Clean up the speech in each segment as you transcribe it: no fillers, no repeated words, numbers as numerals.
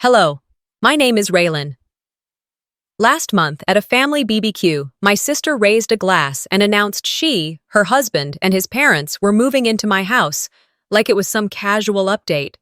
Hello, my name is Raylan. Last month, at a family BBQ, my sister raised a glass and announced she, her husband, and his parents were moving into my house, like it was some casual update.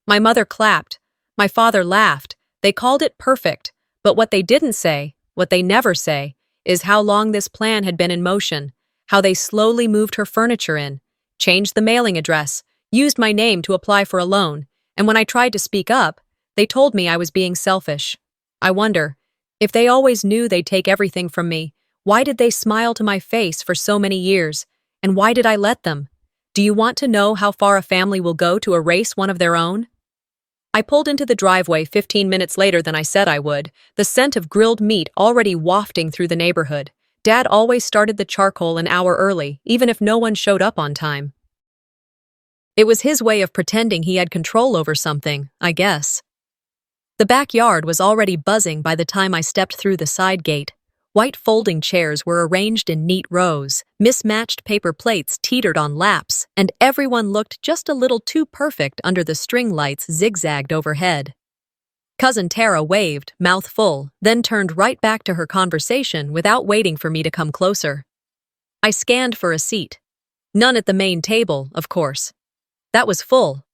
My mother clapped. My father laughed. They called it perfect. But what they didn't say, what they never say, is how long this plan had been in motion, how they slowly moved her furniture in, changed the mailing address, used my name to apply for a loan, and when I tried to speak up, they told me I was being selfish. I wonder, if they always knew they'd take everything from me, why did they smile to my face for so many years? And why did I let them? Do you want to know how far a family will go to erase one of their own? I pulled into the driveway 15 minutes later than I said I would, the scent of grilled meat already wafting through the neighborhood. Dad always started the charcoal an hour early, even if no one showed up on time. It was his way of pretending he had control over something, I guess. The backyard was already buzzing by the time I stepped through the side gate. White folding chairs were arranged in neat rows, mismatched paper plates teetered on laps, and everyone looked just a little too perfect under the string lights zigzagged overhead. Cousin Tara waved, mouth full, then turned right back to her conversation without waiting for me to come closer. I scanned for a seat. None at the main table, of course. That was full.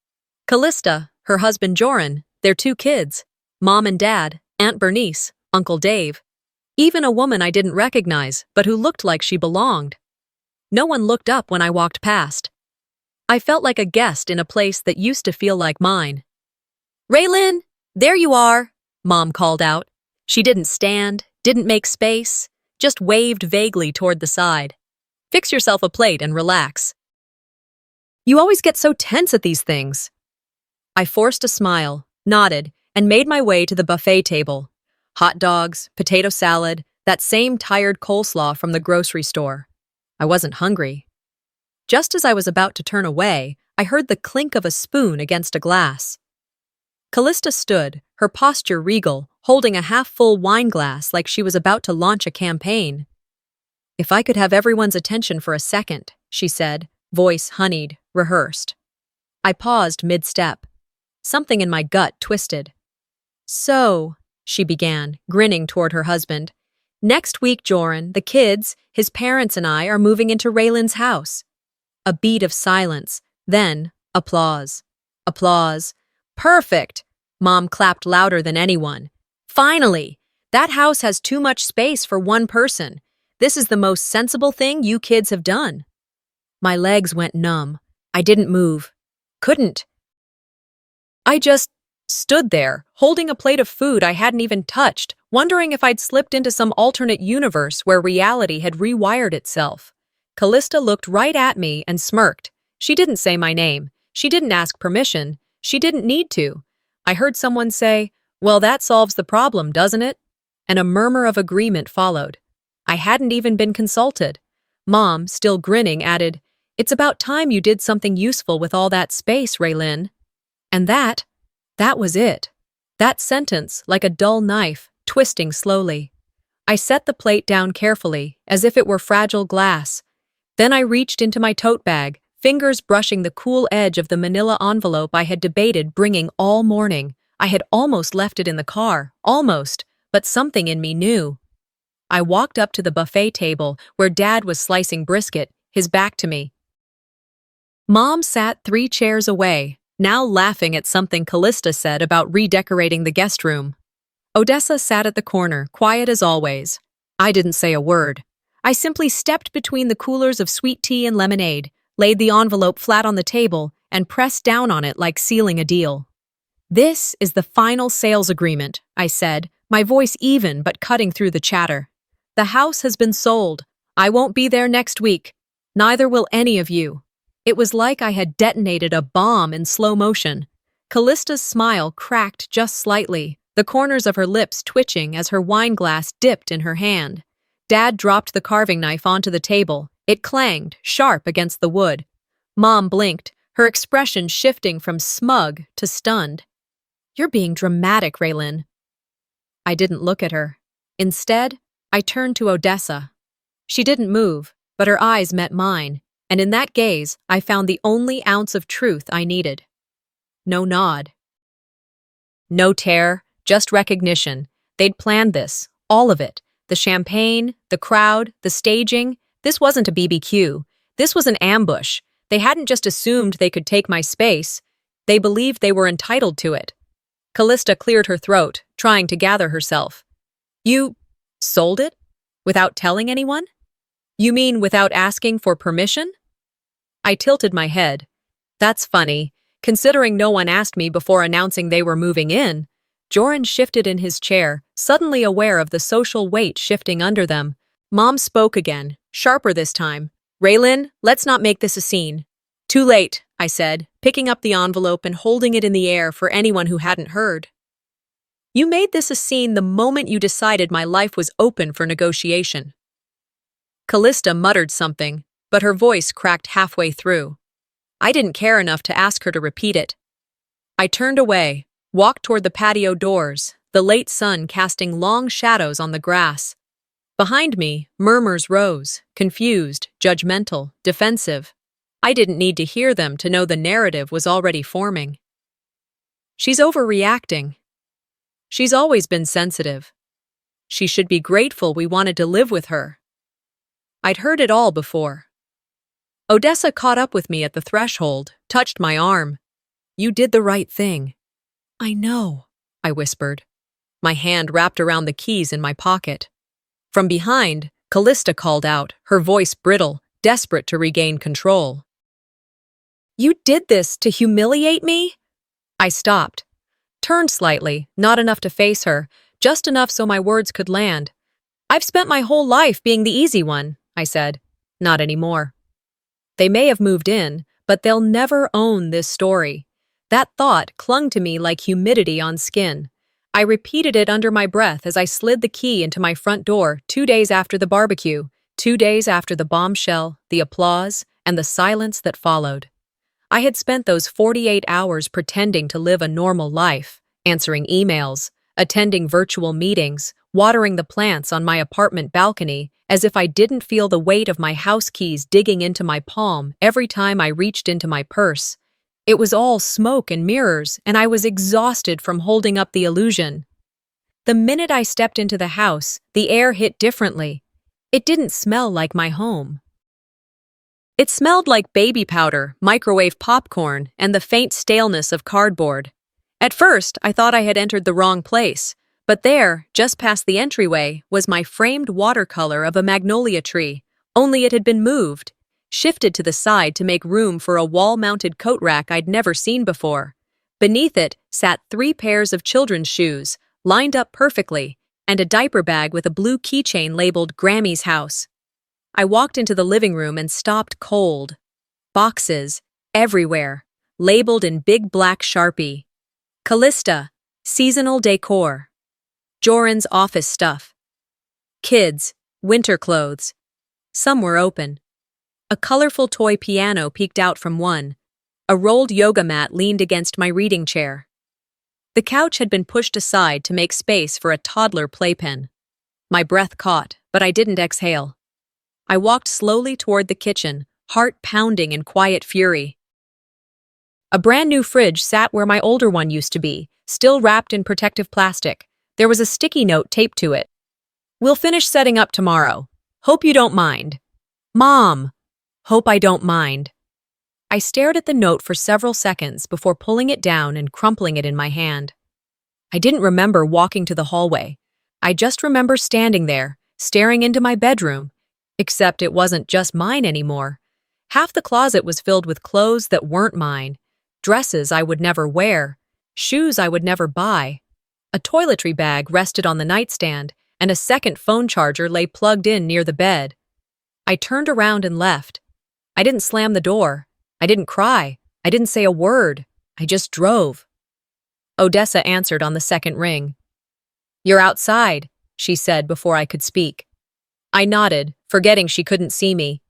Callista, her husband Joran, their two kids, Mom and Dad, Aunt Bernice, Uncle Dave. Even a woman I didn't recognize, but who looked like she belonged. No one looked up when I walked past. I felt like a guest in a place that used to feel like mine. "Raylan, there you are," Mom called out. She didn't stand, didn't make space, just waved vaguely toward the side. "Fix yourself a plate and relax." "You always get so tense at these things." I forced a smile, nodded, and made my way to the buffet table. Hot dogs, potato salad, that same tired coleslaw from the grocery store. I wasn't hungry. Just as I was about to turn away, I heard the clink of a spoon against a glass. Callista stood, her posture regal, holding a half-full wine glass like she was about to launch a campaign. "If I could have everyone's attention for a second," she said, voice honeyed, rehearsed. I paused mid-step. Something in my gut twisted. "So," she began, grinning toward her husband, "next week, Joran, the kids, his parents and I are moving into Raylan's house." A beat of silence, then applause. Applause. "Perfect!" Mom clapped louder than anyone. "Finally! That house has too much space for one person. This is the most sensible thing you kids have done." My legs went numb. I didn't move. Couldn't. I just stood there, holding a plate of food I hadn't even touched, wondering if I'd slipped into some alternate universe where reality had rewired itself. Callista looked right at me and smirked. She didn't say my name. She didn't ask permission. She didn't need to. I heard someone say, "Well, that solves the problem, doesn't it?" And a murmur of agreement followed. I hadn't even been consulted. Mom, still grinning, added, "It's about time you did something useful with all that space, Raylan." And that was it. That sentence, like a dull knife, twisting slowly. I set the plate down carefully, as if it were fragile glass. Then I reached into my tote bag, fingers brushing the cool edge of the manila envelope I had debated bringing all morning. I had almost left it in the car, almost, but something in me knew. I walked up to the buffet table, where Dad was slicing brisket, his back to me. Mom sat 3 chairs away, now laughing at something Callista said about redecorating the guest room. Odessa sat at the corner, quiet as always. I didn't say a word. I simply stepped between the coolers of sweet tea and lemonade, laid the envelope flat on the table, and pressed down on it like sealing a deal. "This is the final sales agreement," I said, my voice even but cutting through the chatter. "The house has been sold. I won't be there next week. Neither will any of you." It was like I had detonated a bomb in slow motion. Callista's smile cracked just slightly, the corners of her lips twitching as her wine glass dipped in her hand. Dad dropped the carving knife onto the table. It clanged, sharp against the wood. Mom blinked, her expression shifting from smug to stunned. "You're being dramatic, Raylan." I didn't look at her. Instead, I turned to Odessa. She didn't move, but her eyes met mine. And in that gaze, I found the only ounce of truth I needed. No nod. No tear, just recognition. They'd planned this, all of it. The champagne, the crowd, the staging. This wasn't a BBQ. This was an ambush. They hadn't just assumed they could take my space. They believed they were entitled to it. Callista cleared her throat, trying to gather herself. You sold it? Without telling anyone? You mean without asking for permission? I tilted my head. That's funny. Considering no one asked me before announcing they were moving in. Joran shifted in his chair, suddenly aware of the social weight shifting under them. Mom spoke again, sharper this time. Raylin, let's not make this a scene. Too late, I said, picking up the envelope and holding it in the air for anyone who hadn't heard. You made this a scene the moment you decided my life was open for negotiation. Callista muttered something, but her voice cracked halfway through. I didn't care enough to ask her to repeat it. I turned away, walked toward the patio doors, the late sun casting long shadows on the grass. Behind me, murmurs rose, confused, judgmental, defensive. I didn't need to hear them to know the narrative was already forming. She's overreacting. She's always been sensitive. She should be grateful we wanted to live with her. I'd heard it all before. Odessa caught up with me at the threshold, touched my arm. You did the right thing. I know, I whispered. My hand wrapped around the keys in my pocket. From behind, Callista called out, her voice brittle, desperate to regain control. You did this to humiliate me? I stopped, turned slightly, not enough to face her, just enough so my words could land. I've spent my whole life being the easy one, I said. Not anymore. They may have moved in, but they'll never own this story. That thought clung to me like humidity on skin. I repeated it under my breath as I slid the key into my front door 2 days after the barbecue, 2 days after the bombshell, the applause, and the silence that followed. I had spent those 48 hours pretending to live a normal life, answering emails, attending virtual meetings, watering the plants on my apartment balcony, as if I didn't feel the weight of my house keys digging into my palm every time I reached into my purse. It was all smoke and mirrors, and I was exhausted from holding up the illusion. The minute I stepped into the house, the air hit differently. It didn't smell like my home. It smelled like baby powder, microwave popcorn, and the faint staleness of cardboard. At first, I thought I had entered the wrong place, but there, just past the entryway, was my framed watercolor of a magnolia tree, only it had been moved, shifted to the side to make room for a wall-mounted coat rack I'd never seen before. Beneath it sat 3 pairs of children's shoes, lined up perfectly, and a diaper bag with a blue keychain labeled Grammy's House. I walked into the living room and stopped cold. Boxes, everywhere, labeled in big black Sharpie. Callista, seasonal decor. Joran's office stuff. Kids, winter clothes. Some were open. A colorful toy piano peeked out from one. A rolled yoga mat leaned against my reading chair. The couch had been pushed aside to make space for a toddler playpen. My breath caught, but I didn't exhale. I walked slowly toward the kitchen, heart pounding in quiet fury. A brand new fridge sat where my older one used to be, still wrapped in protective plastic. There was a sticky note taped to it. We'll finish setting up tomorrow. Hope you don't mind. Mom. Hope I don't mind. I stared at the note for several seconds before pulling it down and crumpling it in my hand. I didn't remember walking to the hallway. I just remember standing there, staring into my bedroom. Except it wasn't just mine anymore. Half the closet was filled with clothes that weren't mine, dresses I would never wear, shoes I would never buy. A toiletry bag rested on the nightstand, and a second phone charger lay plugged in near the bed. I turned around and left. I didn't slam the door. I didn't cry. I didn't say a word. I just drove. Odessa answered on the second ring. You're outside, she said before I could speak. I nodded, forgetting she couldn't see me.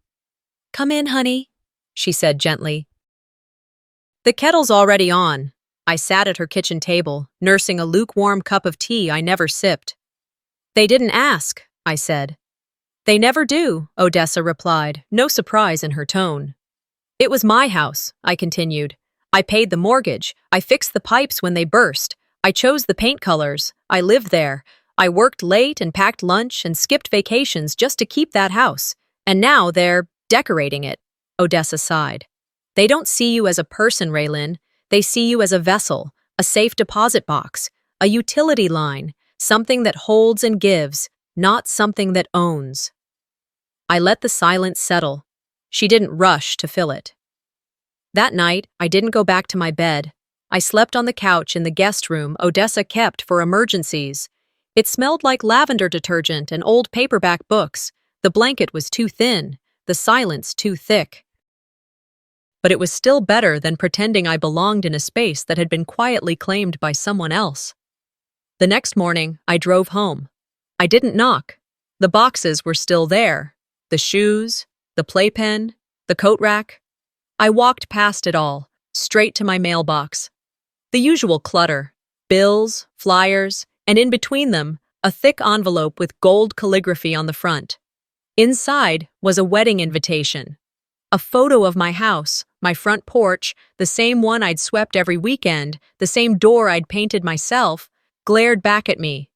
Come in, honey, she said gently. The kettle's already on. I sat at her kitchen table, nursing a lukewarm cup of tea I never sipped. They didn't ask, I said. They never do, Odessa replied, no surprise in her tone. It was my house, I continued. I paid the mortgage. I fixed the pipes when they burst. I chose the paint colors. I lived there. I worked late and packed lunch and skipped vacations just to keep that house. And now they're decorating it, Odessa sighed. They don't see you as a person, Raylin. They see you as a vessel, a safe deposit box, a utility line, something that holds and gives, not something that owns. I let the silence settle. She didn't rush to fill it. That night, I didn't go back to my bed. I slept on the couch in the guest room Odessa kept for emergencies. It smelled like lavender detergent and old paperback books. The blanket was too thin, the silence too thick. But it was still better than pretending I belonged in a space that had been quietly claimed by someone else. The next morning, I drove home. I didn't knock. The boxes were still there. The shoes, the playpen, the coat rack. I walked past it all, straight to my mailbox. The usual clutter, bills, flyers, and in between them, a thick envelope with gold calligraphy on the front. Inside was a wedding invitation. A photo of my house, my front porch, the same one I'd swept every weekend, the same door I'd painted myself, glared back at me.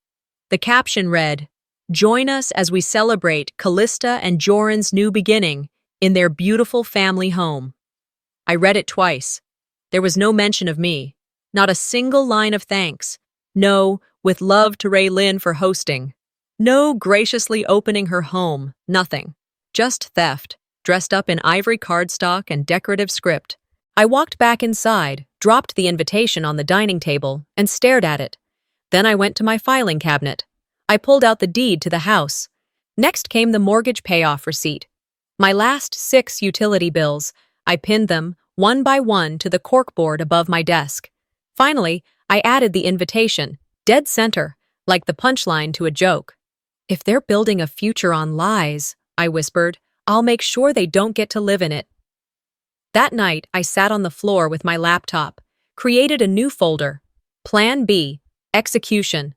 The caption read, "Join us as we celebrate Callista and Joran's new beginning in their beautiful family home." I read it twice. There was no mention of me, not a single line of thanks. No, "with love to Raylin for hosting." No graciously opening her home, nothing. Just theft, dressed up in ivory cardstock and decorative script. I walked back inside, dropped the invitation on the dining table, and stared at it. Then I went to my filing cabinet. I pulled out the deed to the house. Next came the mortgage payoff receipt. My last 6 utility bills. I pinned them, one by one, to the corkboard above my desk. Finally, I added the invitation, dead center, like the punchline to a joke. "If they're building a future on lies," I whispered, "I'll make sure they don't get to live in it." That night, I sat on the floor with my laptop, created a new folder, Plan B, Execution,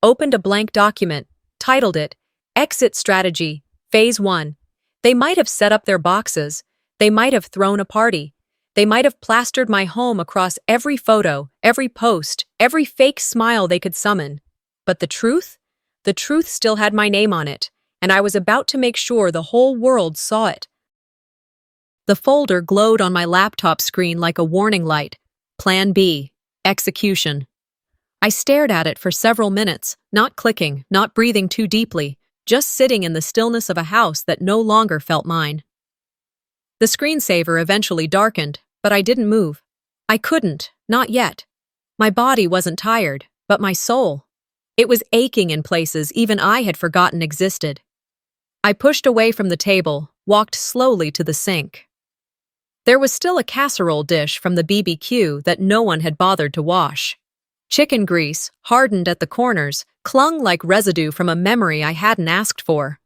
opened a blank document, titled it, Exit Strategy, Phase 1. They might have set up their boxes. They might have thrown a party. They might have plastered my home across every photo, every post, every fake smile they could summon. But the truth? The truth still had my name on it, and I was about to make sure the whole world saw it. The folder glowed on my laptop screen like a warning light. Plan B, Execution. I stared at it for several minutes, not clicking, not breathing too deeply, just sitting in the stillness of a house that no longer felt mine. The screensaver eventually darkened, but I didn't move. I couldn't, not yet. My body wasn't tired, but my soul. It was aching in places even I had forgotten existed. I pushed away from the table, walked slowly to the sink. There was still a casserole dish from the BBQ that no one had bothered to wash. Chicken grease, hardened at the corners, clung like residue from a memory I hadn't asked for.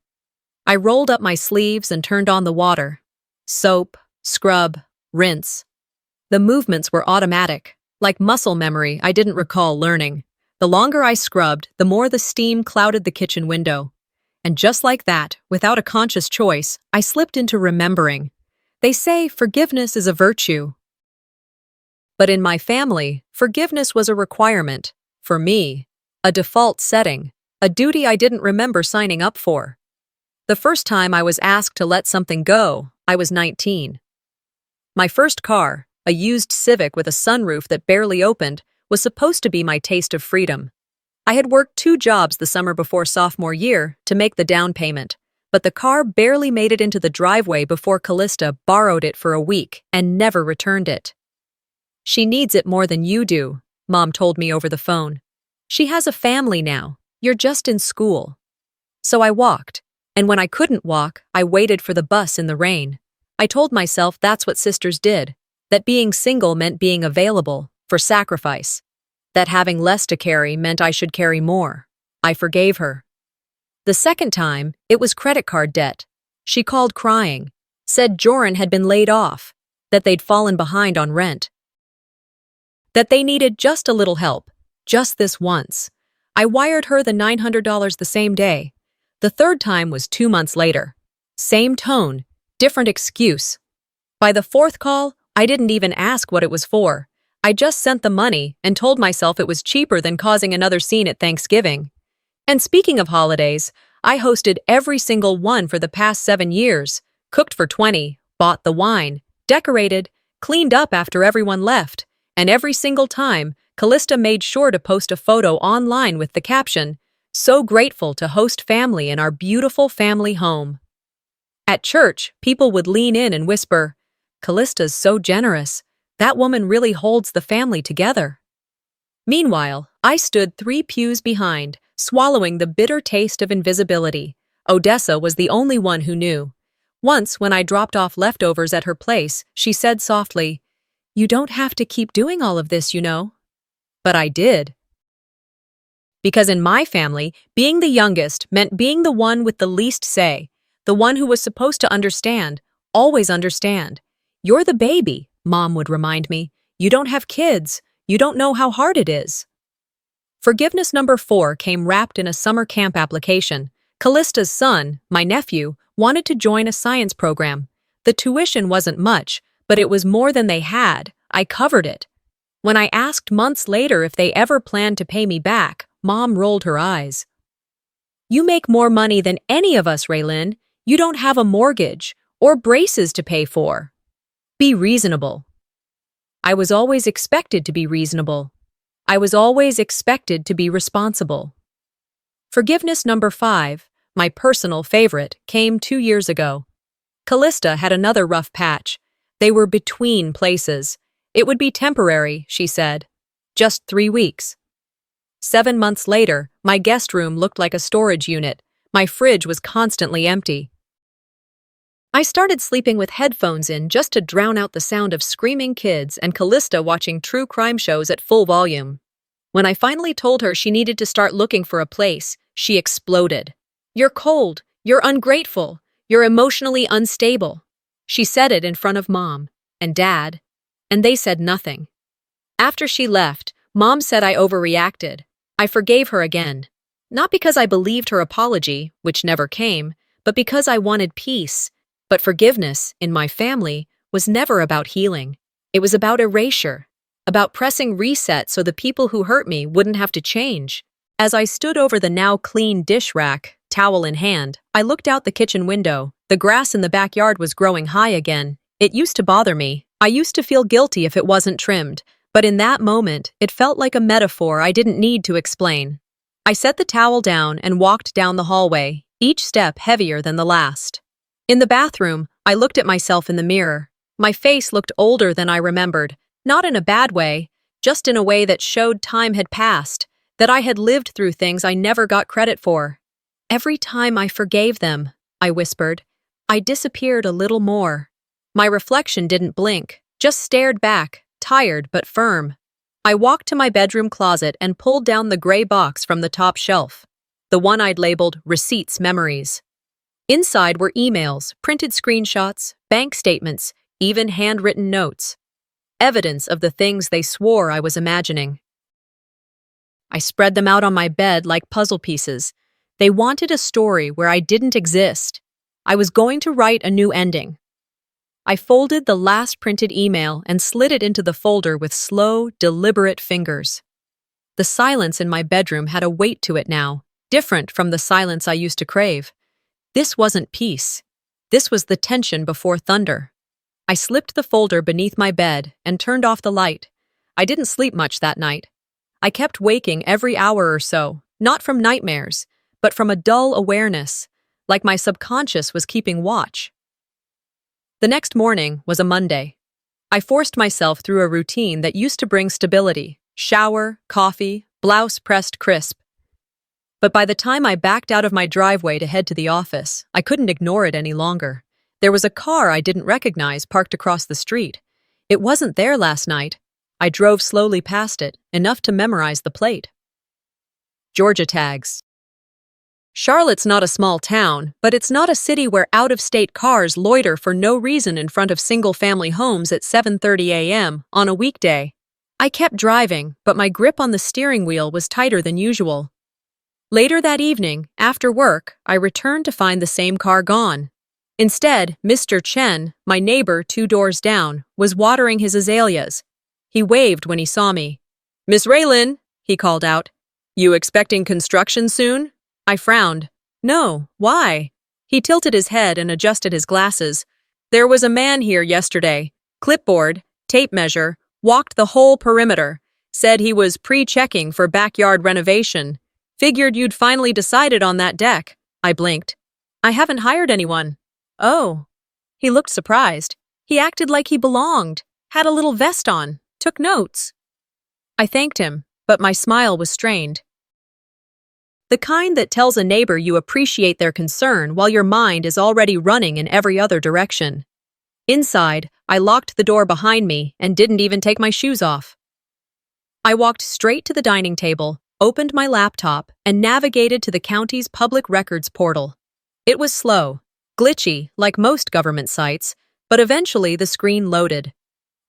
I rolled up my sleeves and turned on the water. Soap, scrub, rinse. The movements were automatic, like muscle memory I didn't recall learning. The longer I scrubbed, the more the steam clouded the kitchen window. And just like that, without a conscious choice, I slipped into remembering. They say forgiveness is a virtue. But in my family, forgiveness was a requirement. For me, a default setting, a duty I didn't remember signing up for. The first time I was asked to let something go, I was 19. My first car, a used Civic with a sunroof that barely opened, was supposed to be my taste of freedom. I had worked 2 jobs the summer before sophomore year to make the down payment, but the car barely made it into the driveway before Callista borrowed it for a week and never returned it. "She needs it more than you do," Mom told me over the phone. "She has a family now. You're just in school." So I walked, and when I couldn't walk, I waited for the bus in the rain. I told myself that's what sisters did, that being single meant being available, for sacrifice. That having less to carry meant I should carry more. I forgave her. The second time, it was credit card debt. She called crying, said Joran had been laid off, that they'd fallen behind on rent, that they needed just a little help, just this once. I wired her the $900 the same day. The third time was 2 months later. Same tone, different excuse. By the fourth call, I didn't even ask what it was for. I just sent the money and told myself it was cheaper than causing another scene at Thanksgiving. And speaking of holidays, I hosted every single one for the past 7 years, cooked for 20, bought the wine, decorated, cleaned up after everyone left, and every single time, Callista made sure to post a photo online with the caption, "So grateful to host family in our beautiful family home." At church, people would lean in and whisper, "Callista's so generous. That woman really holds the family together." Meanwhile, I stood 3 pews behind, swallowing the bitter taste of invisibility. Odessa was the only one who knew. Once, when I dropped off leftovers at her place, she said softly, "You don't have to keep doing all of this, you know." But I did. Because in my family, being the youngest meant being the one with the least say, the one who was supposed to understand, always understand. "You're the baby," Mom would remind me. "You don't have kids. You don't know how hard it is." Forgiveness number 4 came wrapped in a summer camp application. Callista's son, my nephew, wanted to join a science program. The tuition wasn't much, but it was more than they had. I covered it. When I asked months later if they ever planned to pay me back, Mom rolled her eyes. "You make more money than any of us, Raylin. You don't have a mortgage or braces to pay for. Be reasonable." I was always expected to be reasonable. I was always expected to be responsible. Forgiveness number 5, my personal favorite, came 2 years ago. Callista had another rough patch. They were between places. It would be temporary, she said. Just 3 weeks. 7 months later, my guest room looked like a storage unit. My fridge was constantly empty. I started sleeping with headphones in just to drown out the sound of screaming kids and Callista watching true crime shows at full volume. When I finally told her she needed to start looking for a place, she exploded. "You're cold. You're ungrateful. You're emotionally unstable." She said it in front of Mom and Dad, and they said nothing. After she left, Mom said I overreacted. I forgave her again. Not because I believed her apology, which never came, but because I wanted peace. But forgiveness, in my family, was never about healing. It was about erasure, about pressing reset so the people who hurt me wouldn't have to change. As I stood over the now clean dish rack, towel in hand, I looked out the kitchen window. The grass in the backyard was growing high again. It used to bother me. I used to feel guilty if it wasn't trimmed. But in that moment, it felt like a metaphor I didn't need to explain. I set the towel down and walked down the hallway, each step heavier than the last. In the bathroom, I looked at myself in the mirror. My face looked older than I remembered, not in a bad way, just in a way that showed time had passed, that I had lived through things I never got credit for. Every time I forgave them, I whispered, I disappeared a little more. My reflection didn't blink, just stared back, tired but firm. I walked to my bedroom closet and pulled down the gray box from the top shelf, the one I'd labeled Receipts Memories. Inside were emails, printed screenshots, bank statements, even handwritten notes. Evidence of the things they swore I was imagining. I spread them out on my bed like puzzle pieces. They wanted a story where I didn't exist. I was going to write a new ending. I folded the last printed email and slid it into the folder with slow, deliberate fingers. The silence in my bedroom had a weight to it now, different from the silence I used to crave. This wasn't peace. This was the tension before thunder. I slipped the folder beneath my bed and turned off the light. I didn't sleep much that night. I kept waking every hour or so, not from nightmares, but from a dull awareness, like my subconscious was keeping watch. The next morning was a Monday. I forced myself through a routine that used to bring stability: shower, coffee, blouse pressed crisp. But by the time I backed out of my driveway to head to the office, I couldn't ignore it any longer. There was a car I didn't recognize parked across the street. It wasn't there last night. I drove slowly past it, enough to memorize the plate. Georgia tags. Charlotte's not a small town, but it's not a city where out-of-state cars loiter for no reason in front of single-family homes at 7:30 a.m. on a weekday. I kept driving, but my grip on the steering wheel was tighter than usual. Later that evening, after work, I returned to find the same car gone. Instead, Mr. Chen, my neighbor 2 doors down, was watering his azaleas. He waved when he saw me. "Miss Raylan," he called out. "You expecting construction soon?" I frowned. "No, why?" He tilted his head and adjusted his glasses. "There was a man here yesterday. Clipboard, tape measure, walked the whole perimeter. Said he was pre-checking for backyard renovation. Figured you'd finally decided on that deck." I blinked. "I haven't hired anyone." "Oh." He looked surprised. He acted like he belonged, had a little vest on, took notes. I thanked him, but my smile was strained. The kind that tells a neighbor you appreciate their concern while your mind is already running in every other direction. Inside, I locked the door behind me and didn't even take my shoes off. I walked straight to the dining table, opened my laptop, and navigated to the county's public records portal. It was slow, glitchy, like most government sites, but eventually the screen loaded.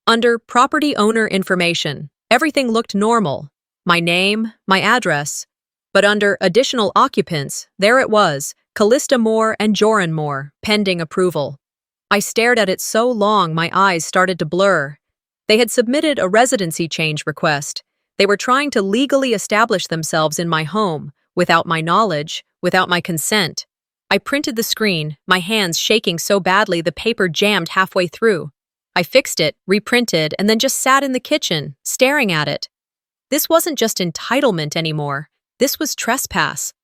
Under Property Owner Information, everything looked normal. My name, my address. But under Additional Occupants, there it was, Callista Moore and Joran Moore, pending approval. I stared at it so long my eyes started to blur. They had submitted a residency change request. They were trying to legally establish themselves in my home, without my knowledge, without my consent. I printed the screen, my hands shaking so badly the paper jammed halfway through. I fixed it, reprinted, and then just sat in the kitchen, staring at it. This wasn't just entitlement anymore. This was trespass.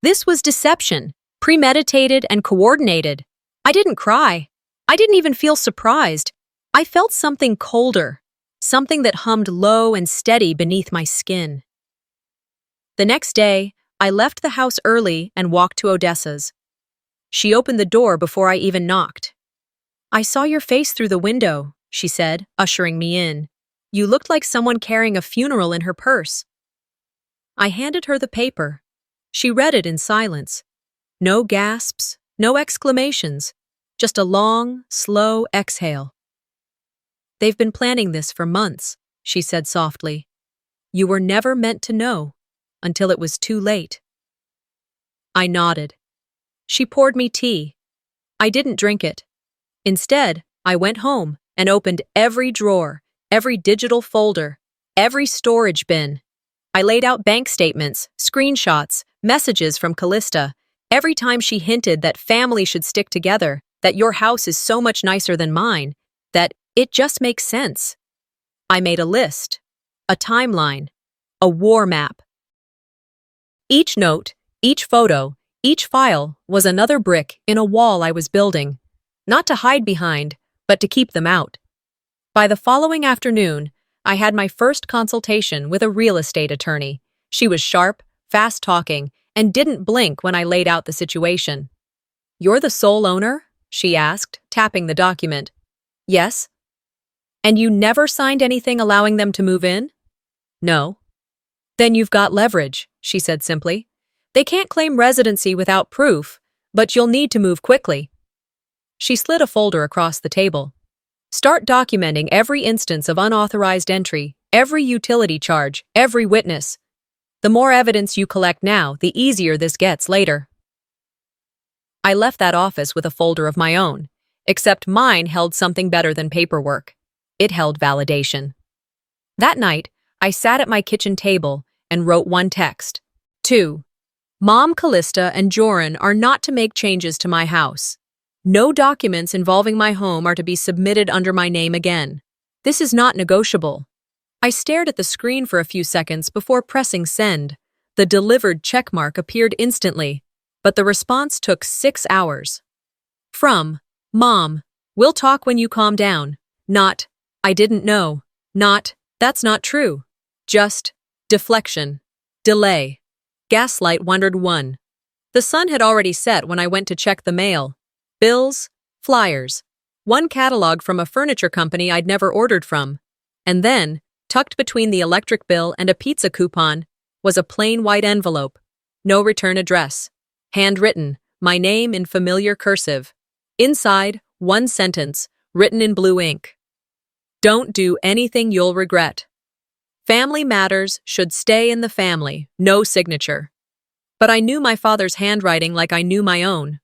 This was deception, premeditated and coordinated. I didn't cry. I didn't even feel surprised. I felt something colder, something that hummed low and steady beneath my skin. The next day, I left the house early and walked to Odessa's. She opened the door before I even knocked. "I saw your face through the window," she said, ushering me in. "You looked like someone carrying a funeral in her purse." I handed her the paper. She read it in silence. No gasps, no exclamations, just a long, slow exhale. "They've been planning this for months," she said softly. "You were never meant to know, until it was too late." I nodded. She poured me tea. I didn't drink it. Instead, I went home and opened every drawer, every digital folder, every storage bin. I laid out bank statements, screenshots, messages from Callista. Every time she hinted that family should stick together, that your house is so much nicer than mine, that it just makes sense. I made a list, a timeline, a war map. Each note, each photo, each file was another brick in a wall I was building, not to hide behind, but to keep them out. By the following afternoon, I had my first consultation with a real estate attorney. She was sharp, fast-talking, and didn't blink when I laid out the situation. "You're the sole owner?" she asked, tapping the document. "Yes." "And you never signed anything allowing them to move in?" "No." "Then you've got leverage," she said simply. "They can't claim residency without proof, but you'll need to move quickly." She slid a folder across the table. "Start documenting every instance of unauthorized entry, every utility charge, every witness. The more evidence you collect now, the easier this gets later." I left that office with a folder of my own, except mine held something better than paperwork. It held validation. That night, I sat at my kitchen table and wrote one text. 2. Mom, Callista, and Joran are not to make changes to my house. No documents involving my home are to be submitted under my name again. This is not negotiable. I stared at the screen for a few seconds before pressing send. The delivered checkmark appeared instantly, but the response took 6 hours. From Mom, "We'll talk when you calm down." Not, "I didn't know." Not, "That's not true." Just, deflection. Delay. Gaslight wondered 1. The sun had already set when I went to check the mail. Bills, flyers, one catalog from a furniture company I'd never ordered from. And then, tucked between the electric bill and a pizza coupon, was a plain white envelope. No return address. Handwritten, my name in familiar cursive. Inside, one sentence, written in blue ink. "Don't do anything you'll regret. Family matters should stay in the family, no signature." But I knew my father's handwriting like I knew my own.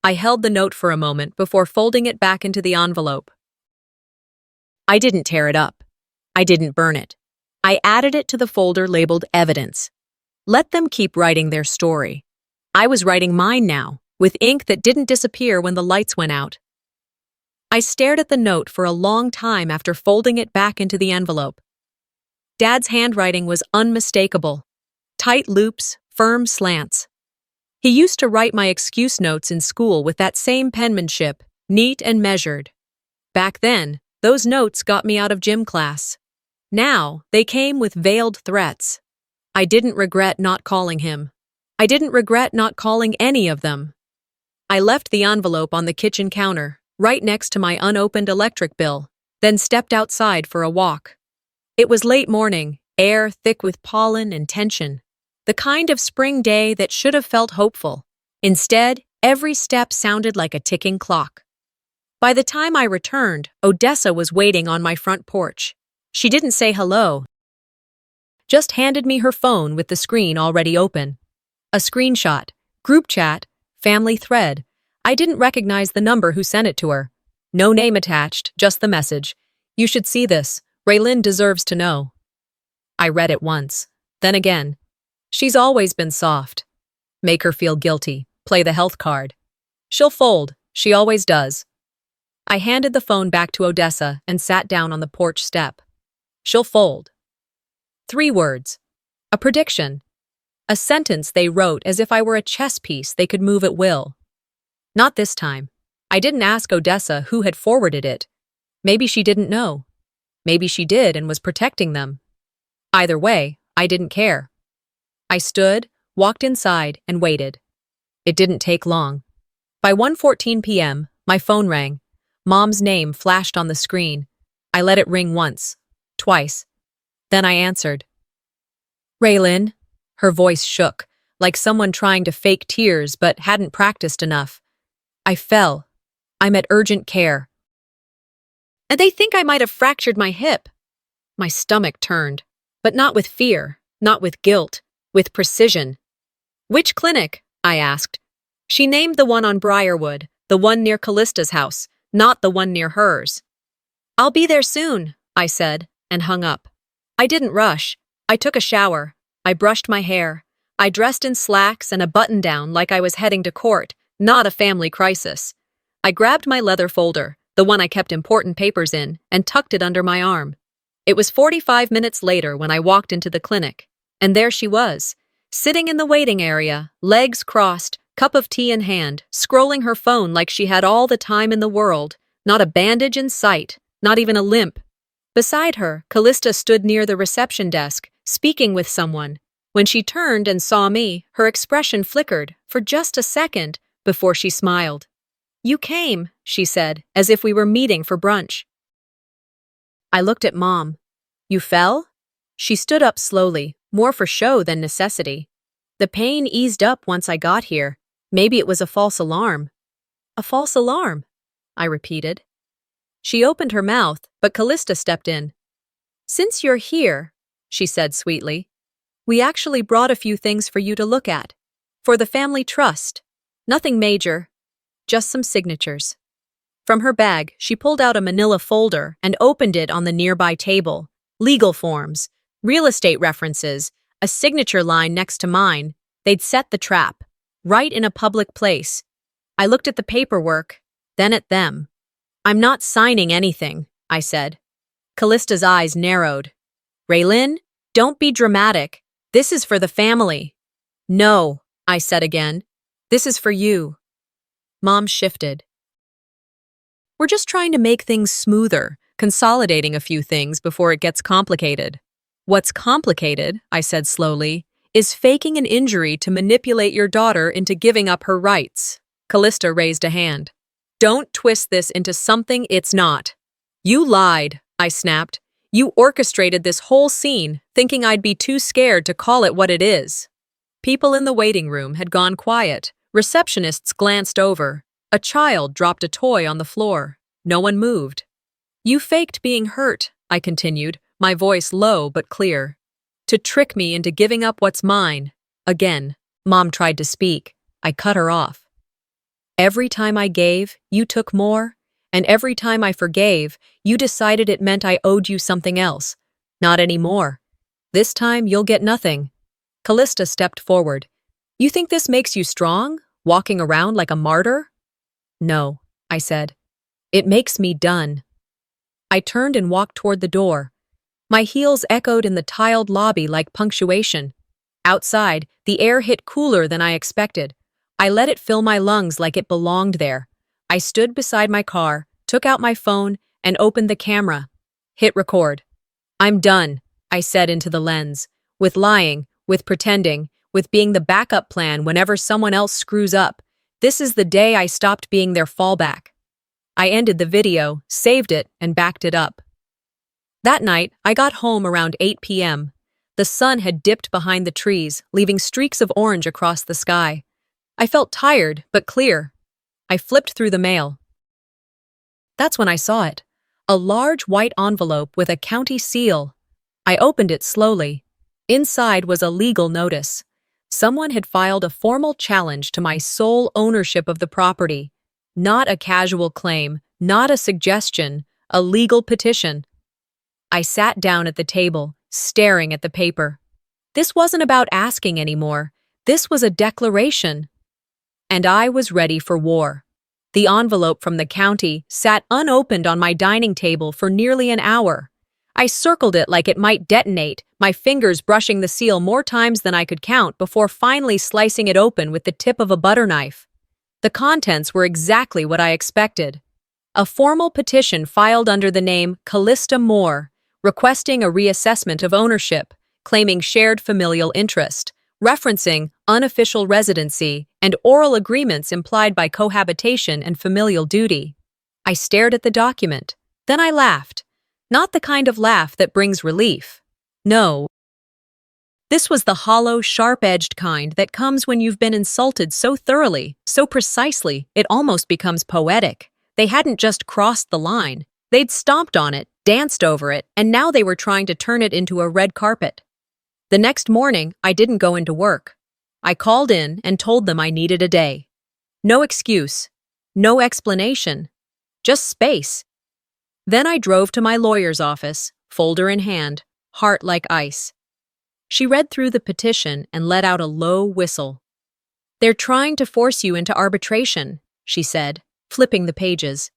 I held the note for a moment before folding it back into the envelope. I didn't tear it up. I didn't burn it. I added it to the folder labeled evidence. Let them keep writing their story. I was writing mine now, with ink that didn't disappear when the lights went out. I stared at the note for a long time after folding it back into the envelope. Dad's handwriting was unmistakable. Tight loops, firm slants. He used to write my excuse notes in school with that same penmanship, neat and measured. Back then, those notes got me out of gym class. Now, they came with veiled threats. I didn't regret not calling him. I didn't regret not calling any of them. I left the envelope on the kitchen counter, right next to my unopened electric bill, then stepped outside for a walk. It was late morning, air thick with pollen and tension. The kind of spring day that should have felt hopeful. Instead, every step sounded like a ticking clock. By the time I returned, Odessa was waiting on my front porch. She didn't say hello, just handed me her phone with the screen already open. A screenshot, group chat, family thread. I didn't recognize the number who sent it to her. No name attached, just the message. You should see this. Raylin deserves to know. I read it once, then again. She's always been soft. Make her feel guilty. Play the health card. She'll fold. She always does. I handed the phone back to Odessa and sat down on the porch step. She'll fold. 3 words. A prediction. A sentence they wrote as if I were a chess piece they could move at will. Not this time. I didn't ask Odessa who had forwarded it. Maybe she didn't know. Maybe she did and was protecting them. Either way, I didn't care. I stood, walked inside, and waited. It didn't take long. By 1:14 p.m., my phone rang. Mom's name flashed on the screen. I let it ring once, twice. Then I answered. Raylin. Her voice shook, like someone trying to fake tears but hadn't practiced enough. I fell. I'm at urgent care. And they think I might have fractured my hip. My stomach turned, but not with fear, not with guilt, with precision. Which clinic? I asked. She named the one on Briarwood, the one near Callista's house, not the one near hers. I'll be there soon, I said, and hung up. I didn't rush. I took a shower. I brushed my hair. I dressed in slacks and a button-down like I was heading to court, not a family crisis. I grabbed my leather folder, the one I kept important papers in, and tucked it under my arm. It was 45 minutes later when I walked into the clinic, and there she was, sitting in the waiting area, legs crossed, cup of tea in hand, scrolling her phone like she had all the time in the world, not a bandage in sight, not even a limp. Beside her, Callista stood near the reception desk, speaking with someone. When she turned and saw me, her expression flickered for just a second before she smiled. You came, she said, as if we were meeting for brunch. I looked at Mom. You fell? She stood up slowly, more for show than necessity. The pain eased up once I got here. Maybe it was a false alarm. A false alarm, I repeated. She opened her mouth, but Callista stepped in. Since you're here, she said sweetly, we actually brought a few things for you to look at. For the family trust. Nothing major, just some signatures. From her bag, she pulled out a manila folder and opened it on the nearby table. Legal forms, real estate references, a signature line next to mine. They'd set the trap, right in a public place. I looked at the paperwork, then at them. I'm not signing anything, I said. Callista's eyes narrowed. Raylin, don't be dramatic. This is for the family. No, I said again. This is for you. Mom shifted. We're just trying to make things smoother, consolidating a few things before it gets complicated. What's complicated, I said slowly, is faking an injury to manipulate your daughter into giving up her rights. Callista raised a hand. Don't twist this into something it's not. You lied, I snapped. You orchestrated this whole scene, thinking I'd be too scared to call it what it is. People in the waiting room had gone quiet. Receptionists glanced over. A child dropped a toy on the floor. No one moved. You faked being hurt, I continued, my voice low but clear. To trick me into giving up what's mine. Again, Mom tried to speak. I cut her off. Every time I gave, you took more, And every time I forgave, you decided it meant I owed you something else. Not anymore. This time you'll get nothing. Callista stepped forward. You think this makes you strong, walking around like a martyr? No, I said. It makes me done. I turned and walked toward the door. My heels echoed in the tiled lobby like punctuation. Outside, the air hit cooler than I expected. I let it fill my lungs like it belonged there. I stood beside my car, took out my phone, and opened the camera. Hit record. I'm done, I said into the lens. With lying, with pretending, with being the backup plan whenever someone else screws up. This is the day I stopped being their fallback. I ended the video, saved it, and backed it up. That night, I got home around 8 p.m. The sun had dipped behind the trees, leaving streaks of orange across the sky. I felt tired, but clear. I flipped through the mail. That's when I saw it. A large white envelope with a county seal. I opened it slowly. Inside was a legal notice. Someone had filed a formal challenge to my sole ownership of the property. Not a casual claim, not a suggestion, a legal petition. I sat down at the table, staring at the paper. This wasn't about asking anymore. This was a declaration. And I was ready for war. The envelope from the county sat unopened on my dining table for nearly an hour. I circled it like it might detonate, my fingers brushing the seal more times than I could count before finally slicing it open with the tip of a butter knife. The contents were exactly what I expected. A formal petition filed under the name Callista Moore, requesting a reassessment of ownership, claiming shared familial interest, referencing unofficial residency and oral agreements implied by cohabitation and familial duty. I stared at the document. Then I laughed. Not the kind of laugh that brings relief. No. This was the hollow, sharp-edged kind that comes when you've been insulted so thoroughly, so precisely, it almost becomes poetic. They hadn't just crossed the line. They'd stomped on it, danced over it, and now they were trying to turn it into a red carpet. The next morning, I didn't go into work. I called in and told them I needed a day. No excuse. No explanation. Just space. Then I drove to my lawyer's office, folder in hand, heart like ice. She read through the petition and let out a low whistle. They're trying to force you into arbitration, she said, flipping the pages.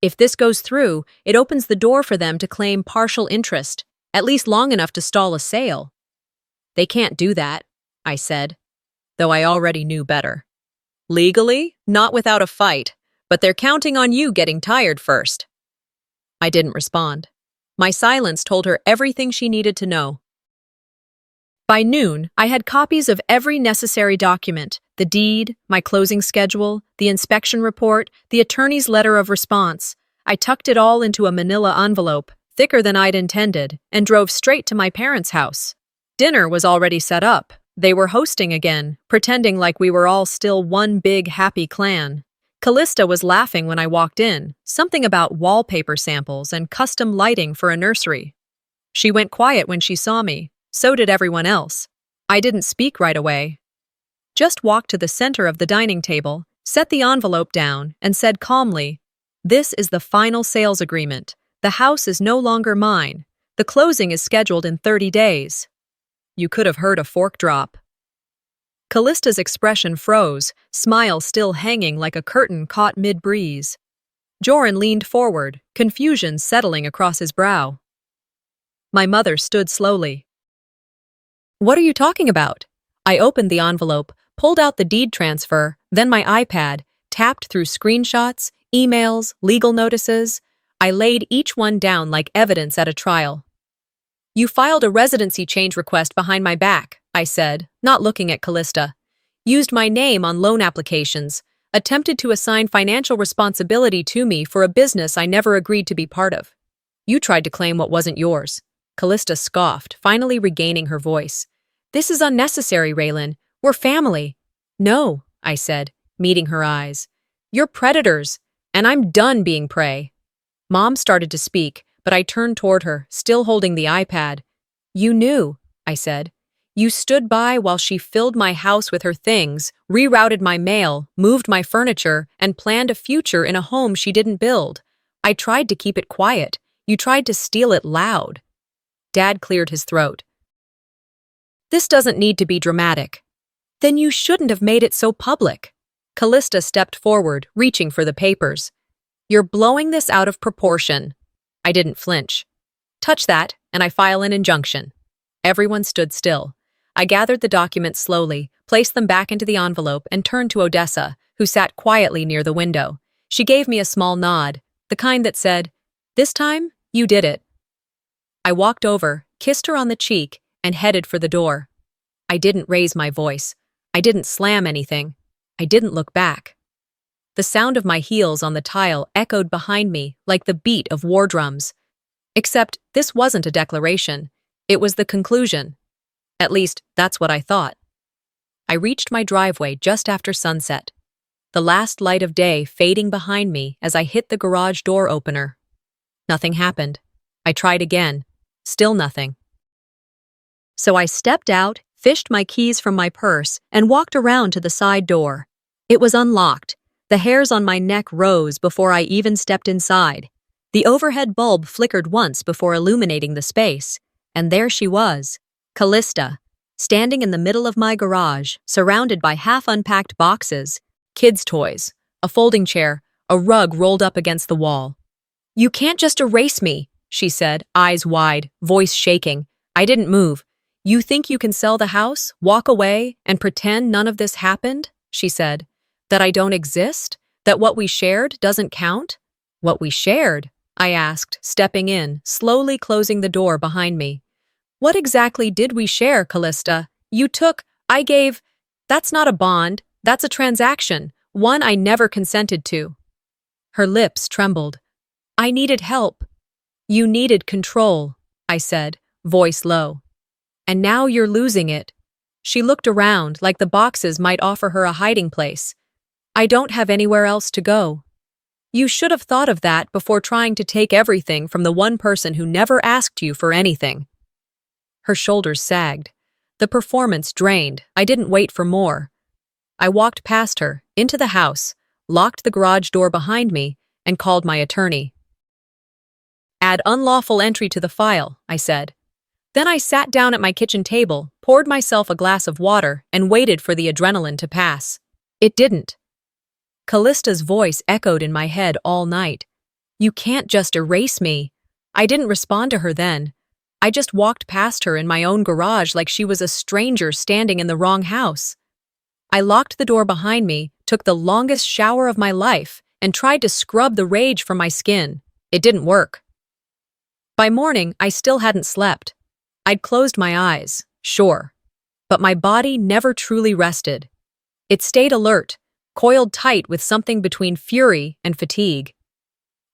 If this goes through, it opens the door for them to claim partial interest, at least long enough to stall a sale. They can't do that, I said, though I already knew better. Legally, not without a fight, but they're counting on you getting tired first. I didn't respond. My silence told her everything she needed to know. By noon, I had copies of every necessary document, the deed, my closing schedule, the inspection report, the attorney's letter of response. I tucked it all into a manila envelope, thicker than I'd intended, and drove straight to my parents' house. Dinner was already set up. They were hosting again, pretending like we were all still one big happy clan. Callista was laughing when I walked in, something about wallpaper samples and custom lighting for a nursery. She went quiet when she saw me. So did everyone else. I didn't speak right away. Just walked to the center of the dining table, set the envelope down, and said calmly, "This is the final sales agreement. The house is no longer mine. The closing is scheduled in 30 days. You could have heard a fork drop. Callista's expression froze, smile still hanging like a curtain caught mid-breeze. Joran leaned forward, confusion settling across his brow. My mother stood slowly. What are you talking about? I opened the envelope, pulled out the deed transfer, then my iPad, tapped through screenshots, emails, legal notices. I laid each one down like evidence at a trial. You filed a residency change request behind my back, I said, not looking at Callista. Used my name on loan applications, attempted to assign financial responsibility to me for a business I never agreed to be part of. You tried to claim what wasn't yours. Callista scoffed, finally regaining her voice. This is unnecessary, Raylan. We're family. No, I said, meeting her eyes. You're predators, and I'm done being prey. Mom started to speak, but I turned toward her, still holding the iPad. You knew, I said. You stood by while she filled my house with her things, rerouted my mail, moved my furniture, and planned a future in a home she didn't build. I tried to keep it quiet. You tried to steal it loud. Dad cleared his throat. This doesn't need to be dramatic. Then you shouldn't have made it so public. Callista stepped forward, reaching for the papers. You're blowing this out of proportion. I didn't flinch. Touch that, and I file an injunction. Everyone stood still. I gathered the documents slowly, placed them back into the envelope, and turned to Odessa, who sat quietly near the window. She gave me a small nod, the kind that said, "This time, you did it." I walked over, kissed her on the cheek, and headed for the door. I didn't raise my voice. I didn't slam anything. I didn't look back. The sound of my heels on the tile echoed behind me like the beat of war drums. Except this wasn't a declaration. It was the conclusion. At least, that's what I thought. I reached my driveway just after sunset, the last light of day fading behind me as I hit the garage door opener. Nothing happened. I tried again. Still nothing. So I stepped out, fished my keys from my purse, and walked around to the side door. It was unlocked. The hairs on my neck rose before I even stepped inside. The overhead bulb flickered once before illuminating the space, and there she was, Callista, standing in the middle of my garage, surrounded by half-unpacked boxes, kids' toys, a folding chair, a rug rolled up against the wall. "You can't just erase me," she said, eyes wide, voice shaking. I didn't move. "You think you can sell the house, walk away, and pretend none of this happened?" she said. "That I don't exist? That what we shared doesn't count?" "What we shared?" I asked, stepping in, slowly closing the door behind me. "What exactly did we share, Callista? You took, I gave. That's not a bond, that's a transaction, one I never consented to." Her lips trembled. "I needed help." "You needed control," I said, voice low. "And now you're losing it." She looked around like the boxes might offer her a hiding place. "I don't have anywhere else to go." "You should have thought of that before trying to take everything from the one person who never asked you for anything." Her shoulders sagged. The performance drained. I didn't wait for more. I walked past her, into the house, locked the garage door behind me, and called my attorney. "Add unlawful entry to the file," I said. Then I sat down at my kitchen table, poured myself a glass of water, and waited for the adrenaline to pass. It didn't. Callista's voice echoed in my head all night. "You can't just erase me." I didn't respond to her then. I just walked past her in my own garage like she was a stranger standing in the wrong house. I locked the door behind me, took the longest shower of my life, and tried to scrub the rage from my skin. It didn't work. By morning, I still hadn't slept. I'd closed my eyes, sure, but my body never truly rested. It stayed alert, coiled tight with something between fury and fatigue.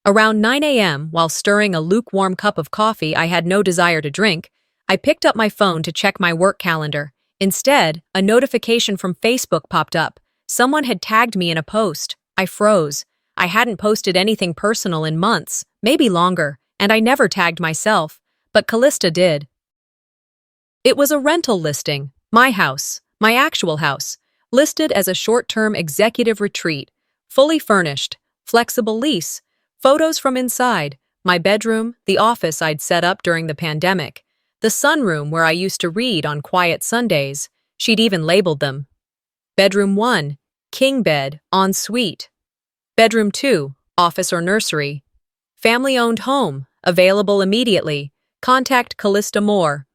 Around 9 a.m., while stirring a lukewarm cup of coffee I had no desire to drink, I picked up my phone to check my work calendar. Instead, a notification from Facebook popped up. Someone had tagged me in a post. I froze. I hadn't posted anything personal in months, maybe longer, and I never tagged myself, but Callista did. It was a rental listing, my house, my actual house, listed as a short-term executive retreat, fully furnished, flexible lease, photos from inside, my bedroom, the office I'd set up during the pandemic, the sunroom where I used to read on quiet Sundays. She'd even labeled them. Bedroom 1, king bed, en suite. Bedroom 2, office or nursery. Family-owned home, available immediately. Contact Callista Moore.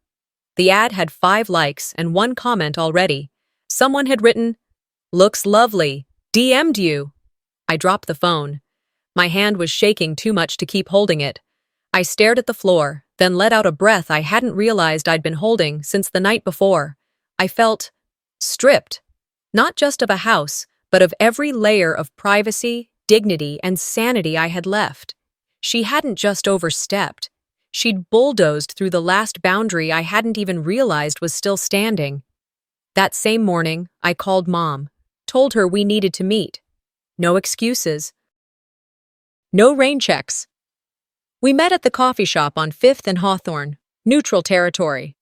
The ad had 5 likes and 1 comment already. Someone had written, "Looks lovely. DM'd you." I dropped the phone. My hand was shaking too much to keep holding it. I stared at the floor, then let out a breath I hadn't realized I'd been holding since the night before. I felt stripped, not just of a house, but of every layer of privacy, dignity, and sanity I had left. She hadn't just overstepped. She'd bulldozed through the last boundary I hadn't even realized was still standing. That same morning, I called Mom, told her we needed to meet. No excuses. No rain checks. We met at the coffee shop on 5th and Hawthorne, neutral territory.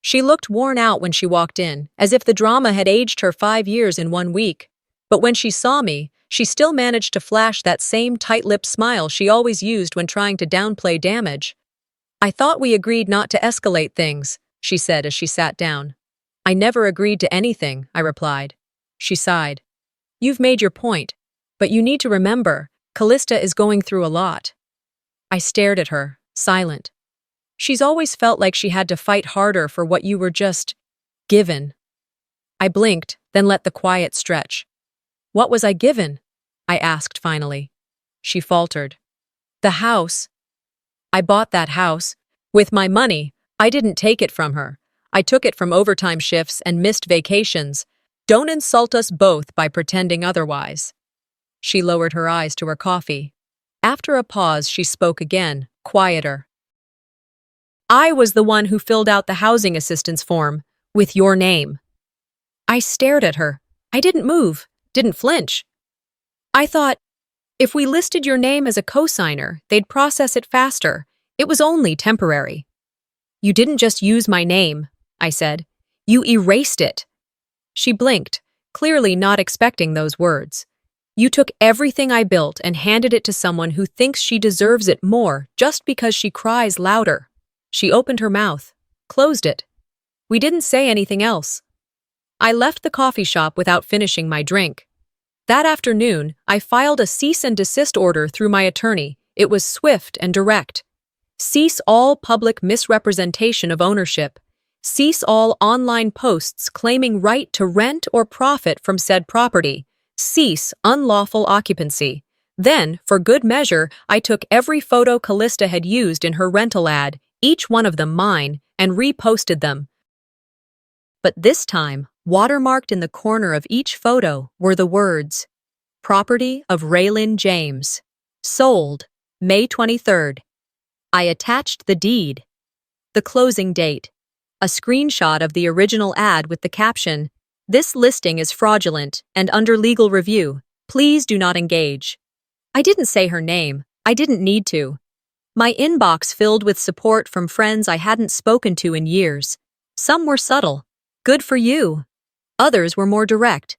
She looked worn out when she walked in, as if the drama had aged her 5 years in 1 week. But when she saw me, she still managed to flash that same tight-lipped smile she always used when trying to downplay damage. "I thought we agreed not to escalate things," she said as she sat down. "I never agreed to anything," I replied. She sighed. "You've made your point, but you need to remember, Callista is going through a lot." I stared at her, silent. "She's always felt like she had to fight harder for what you were just given." I blinked, then let the quiet stretch. "What was I given?" I asked finally. She faltered. "The house. I bought that house. With my money. I didn't take it from her. I took it from overtime shifts and missed vacations. Don't insult us both by pretending otherwise." She lowered her eyes to her coffee. After a pause, she spoke again, quieter. "I was the one who filled out the housing assistance form, with your name." I stared at her. I didn't move, didn't flinch. "I thought, if we listed your name as a cosigner, they'd process it faster. It was only temporary." "You didn't just use my name," I said. "You erased it." She blinked, clearly not expecting those words. "You took everything I built and handed it to someone who thinks she deserves it more just because she cries louder." She opened her mouth, closed it. We didn't say anything else. I left the coffee shop without finishing my drink. That afternoon, I filed a cease and desist order through my attorney. It was swift and direct. Cease all public misrepresentation of ownership. Cease all online posts claiming right to rent or profit from said property. Cease unlawful occupancy. Then, for good measure, I took every photo Callista had used in her rental ad, each one of them mine, and reposted them. But this time, watermarked in the corner of each photo were the words, "Property of Raylyn James. Sold, May 23rd. I attached the deed. The closing date. A screenshot of the original ad with the caption, "This listing is fraudulent and under legal review. Please do not engage." I didn't say her name. I didn't need to. My inbox filled with support from friends I hadn't spoken to in years. Some were subtle. "Good for you." Others were more direct.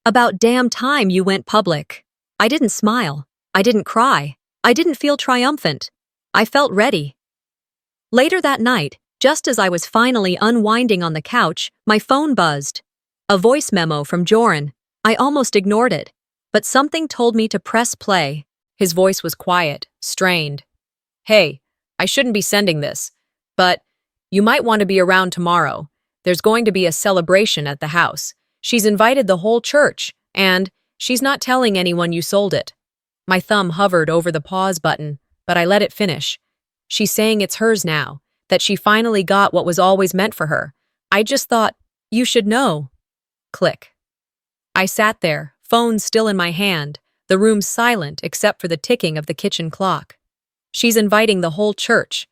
"About damn time you went public." I didn't smile. I didn't cry. I didn't feel triumphant. I felt ready. Later that night, just as I was finally unwinding on the couch, my phone buzzed. A voice memo from Joran. I almost ignored it, but something told me to press play. His voice was quiet, strained. "Hey, I shouldn't be sending this, but you might want to be around tomorrow. There's going to be a celebration at the house. She's invited the whole church, and she's not telling anyone you sold it." My thumb hovered over the pause button, but I let it finish. "She's saying it's hers now, that she finally got what was always meant for her. I just thought, you should know." Click. I sat there, phone still in my hand, the room silent except for the ticking of the kitchen clock. She's inviting the whole church.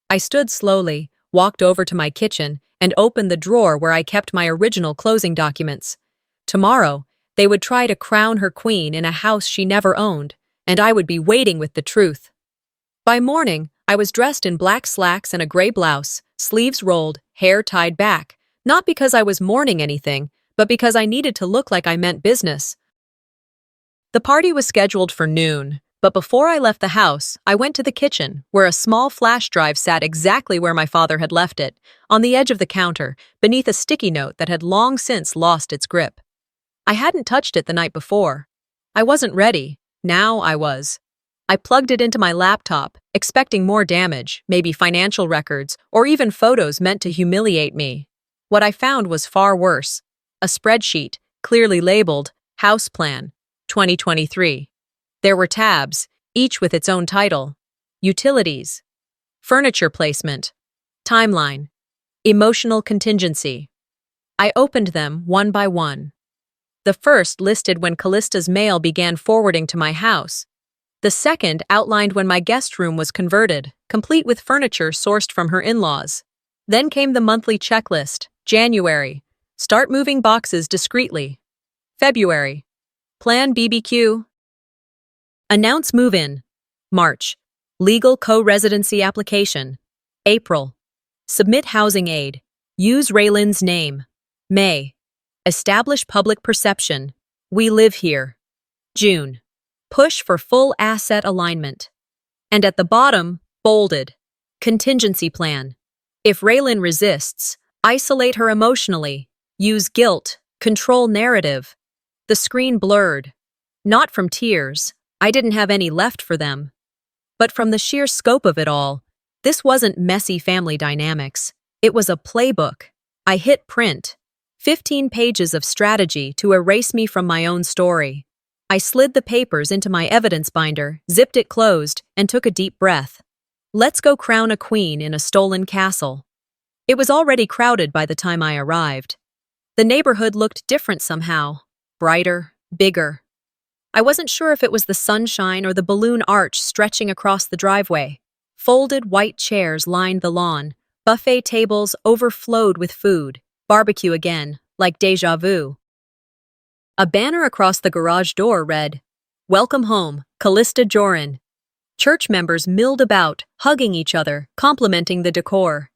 I stood slowly, walked over to my kitchen, and opened the drawer where I kept my original closing documents. Tomorrow, they would try to crown her queen in a house she never owned, and I would be waiting with the truth. By morning, I was dressed in black slacks and a gray blouse, sleeves rolled, hair tied back, not because I was mourning anything, but because I needed to look like I meant business. The party was scheduled for noon, but before I left the house, I went to the kitchen, where a small flash drive sat exactly where my father had left it, on the edge of the counter, beneath a sticky note that had long since lost its grip. I hadn't touched it the night before. I wasn't ready. Now I was. I plugged it into my laptop, expecting more damage, maybe financial records, or even photos meant to humiliate me. What I found was far worse. A spreadsheet, clearly labeled, House Plan, 2023. There were tabs, each with its own title. Utilities. Furniture placement. Timeline. Emotional contingency. I opened them one by one. The first listed when Callista's mail began forwarding to my house. The second outlined when my guest room was converted, complete with furniture sourced from her in-laws. Then came the monthly checklist. January. Start moving boxes discreetly. February. Plan BBQ. Announce move-in. March. Legal co-residency application. April. Submit housing aid. Use Raylyn's name. May. Establish public perception. We live here. June. Push for full asset alignment. And at the bottom, bolded. Contingency plan. If Raylan resists, isolate her emotionally. Use guilt. Control narrative. The screen blurred. Not from tears. I didn't have any left for them. But from the sheer scope of it all, this wasn't messy family dynamics. It was a playbook. I hit print. 15 pages of strategy to erase me from my own story. I slid the papers into my evidence binder, zipped it closed, and took a deep breath. Let's go crown a queen in a stolen castle. It was already crowded by the time I arrived. The neighborhood looked different somehow. Brighter, bigger. I wasn't sure if it was the sunshine or the balloon arch stretching across the driveway. Folded white chairs lined the lawn. Buffet tables overflowed with food. Barbecue again, like déjà vu. A banner across the garage door read, "Welcome home, Callista Joran." Church members milled about, hugging each other, complimenting the decor.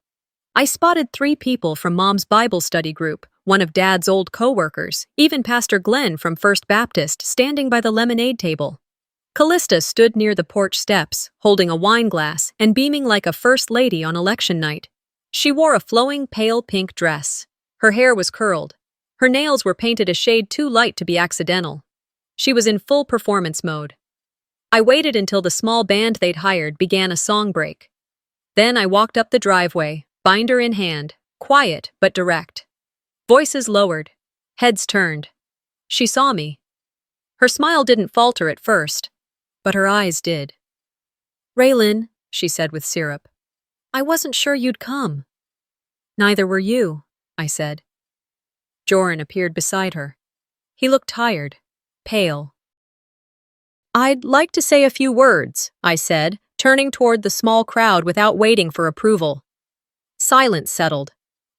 I spotted 3 people from Mom's Bible study group, one of Dad's old co-workers, even Pastor Glenn from First Baptist standing by the lemonade table. Callista stood near the porch steps, holding a wine glass and beaming like a first lady on election night. She wore a flowing pale pink dress. Her hair was curled. Her nails were painted a shade too light to be accidental. She was in full performance mode. I waited until the small band they'd hired began a song break. Then I walked up the driveway, binder in hand, quiet but direct. Voices lowered, heads turned. She saw me. Her smile didn't falter at first, but her eyes did. "Raylan," she said with syrup, "I wasn't sure you'd come." "Neither were you," I said. Joran appeared beside her. He looked tired, pale. "I'd like to say a few words," I said, turning toward the small crowd without waiting for approval. Silence settled.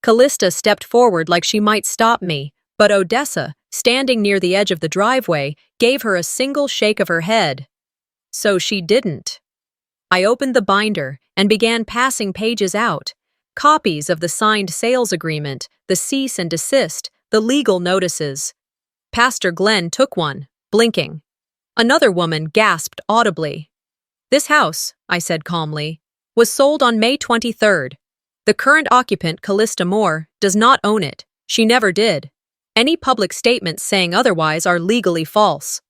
Callista stepped forward like she might stop me, but Odessa, standing near the edge of the driveway, gave her a single shake of her head. So she didn't. I opened the binder and began passing pages out. Copies of the signed sales agreement, the cease and desist, the legal notices. Pastor Glenn took one, blinking. Another woman gasped audibly. "This house," I said calmly, "was sold on May 23rd. The current occupant, Callista Moore, does not own it. She never did. Any public statements saying otherwise are legally false."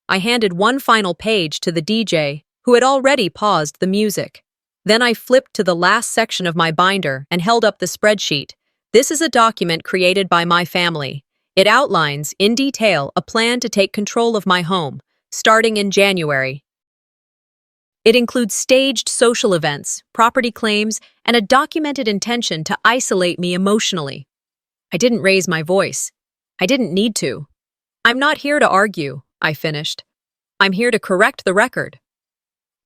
I handed one final page to the DJ, who had already paused the music. Then I flipped to the last section of my binder and held up the spreadsheet. "This is a document created by my family. It outlines, in detail, a plan to take control of my home, starting in January. It includes staged social events, property claims, and a documented intention to isolate me emotionally." I didn't raise my voice. I didn't need to. "I'm not here to argue," I finished. "I'm here to correct the record."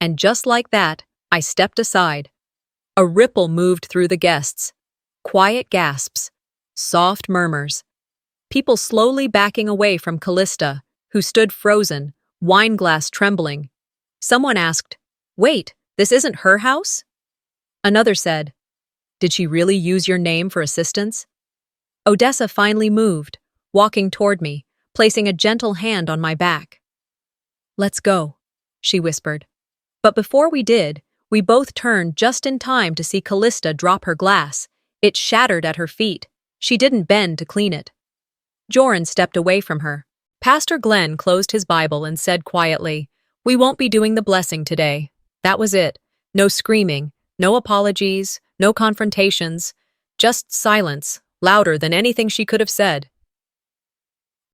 And just like that, I stepped aside. A ripple moved through the guests. Quiet gasps, soft murmurs. People slowly backing away from Callista, who stood frozen, wine glass trembling. Someone asked, "Wait, this isn't her house?" Another said, "Did she really use your name for assistance?" Odessa finally moved, walking toward me, placing a gentle hand on my back. "Let's go," she whispered. But before we did, we both turned just in time to see Callista drop her glass. It shattered at her feet. She didn't bend to clean it. Joran stepped away from her. Pastor Glenn closed his Bible and said quietly, "We won't be doing the blessing today." That was it. No screaming, no apologies, no confrontations, just silence, louder than anything she could have said.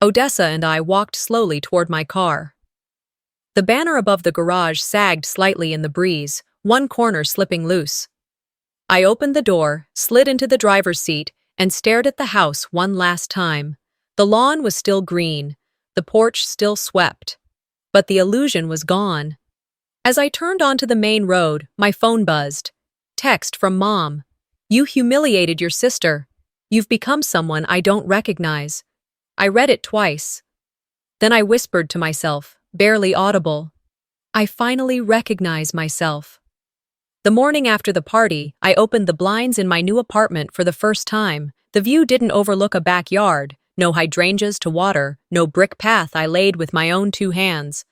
Odessa and I walked slowly toward my car. The banner above the garage sagged slightly in the breeze, one corner slipping loose. I opened the door, slid into the driver's seat, and stared at the house one last time. The lawn was still green, the porch still swept, but the illusion was gone. As I turned onto the main road, my phone buzzed. Text from Mom. "You humiliated your sister. You've become someone I don't recognize." I read it twice. Then I whispered to myself, barely audible, "I finally recognize myself." The morning after the party, I opened the blinds in my new apartment for the first time. The view didn't overlook a backyard, no hydrangeas to water, no brick path I laid with my own 2 hands.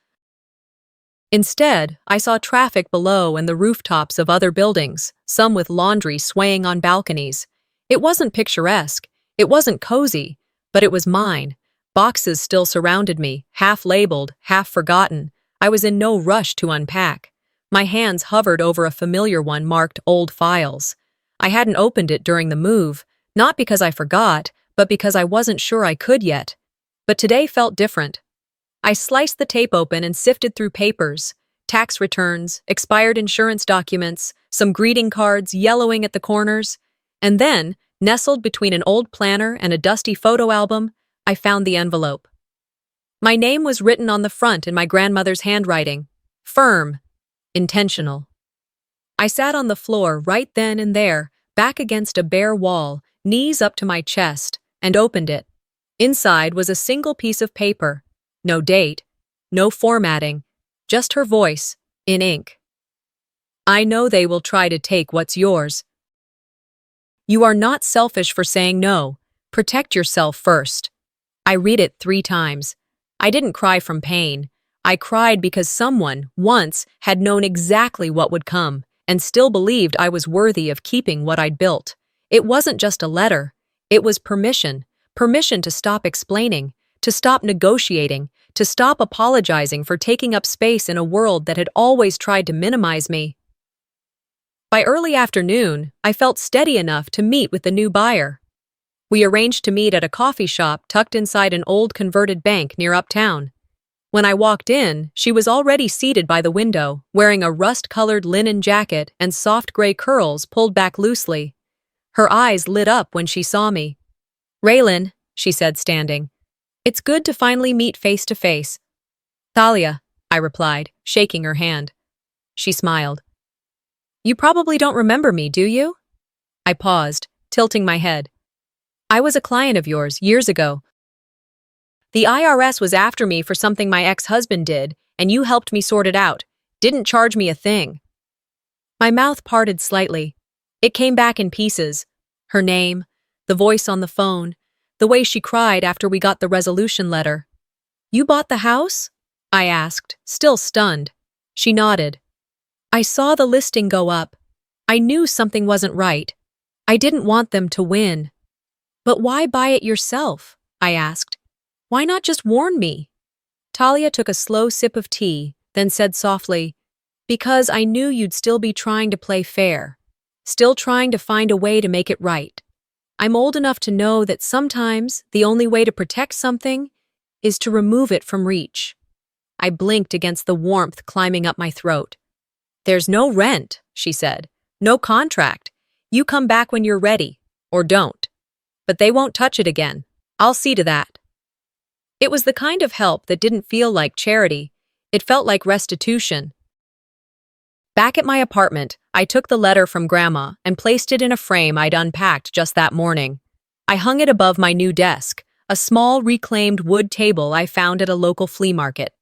Instead, I saw traffic below and the rooftops of other buildings, some with laundry swaying on balconies. It wasn't picturesque, it wasn't cozy, but it was mine. Boxes still surrounded me, half labeled, half forgotten. I was in no rush to unpack. My hands hovered over a familiar one marked Old Files. I hadn't opened it during the move, not because I forgot, but because I wasn't sure I could yet. But today felt different. I sliced the tape open and sifted through papers, tax returns, expired insurance documents, some greeting cards yellowing at the corners, and then, nestled between an old planner and a dusty photo album, I found the envelope. My name was written on the front in my grandmother's handwriting. Firm. Intentional. I sat on the floor right then and there, back against a bare wall, knees up to my chest, and opened it. Inside was a single piece of paper. No date, no formatting, just her voice, in ink. I know they will try to take what's yours. You are not selfish for saying no. Protect yourself first. I read it 3 times. I didn't cry from pain. I cried because someone, once, had known exactly what would come, and still believed I was worthy of keeping what I'd built. It wasn't just a letter. It was permission. Permission to stop explaining, to stop negotiating, to stop apologizing for taking up space in a world that had always tried to minimize me. By early afternoon, I felt steady enough to meet with the new buyer. We arranged to meet at a coffee shop tucked inside an old converted bank near uptown. When I walked in, she was already seated by the window, wearing a rust-colored linen jacket and soft gray curls pulled back loosely. Her eyes lit up when she saw me. "Raylan," she said, standing. "It's good to finally meet face to face." "Thalia," I replied, shaking her hand. She smiled. "You probably don't remember me, do you?" I paused, tilting my head. "I was a client of yours years ago. The IRS was after me for something my ex-husband did, and you helped me sort it out. Didn't charge me a thing." My mouth parted slightly. It came back in pieces. Her name, the voice on the phone, the way she cried after we got the resolution letter. "You bought the house?" I asked, still stunned. She nodded. "I saw the listing go up. I knew something wasn't right. I didn't want them to win." "But why buy it yourself?" I asked. "Why not just warn me?" Talia took a slow sip of tea, then said softly, "Because I knew you'd still be trying to play fair, still trying to find a way to make it right. I'm old enough to know that sometimes the only way to protect something is to remove it from reach." I blinked against the warmth climbing up my throat. "There's no rent," she said. "No contract. You come back when you're ready, or don't. But they won't touch it again. I'll see to that." It was the kind of help that didn't feel like charity. It felt like restitution. Back at my apartment, I took the letter from Grandma and placed it in a frame I'd unpacked just that morning. I hung it above my new desk, a small reclaimed wood table I found at a local flea market.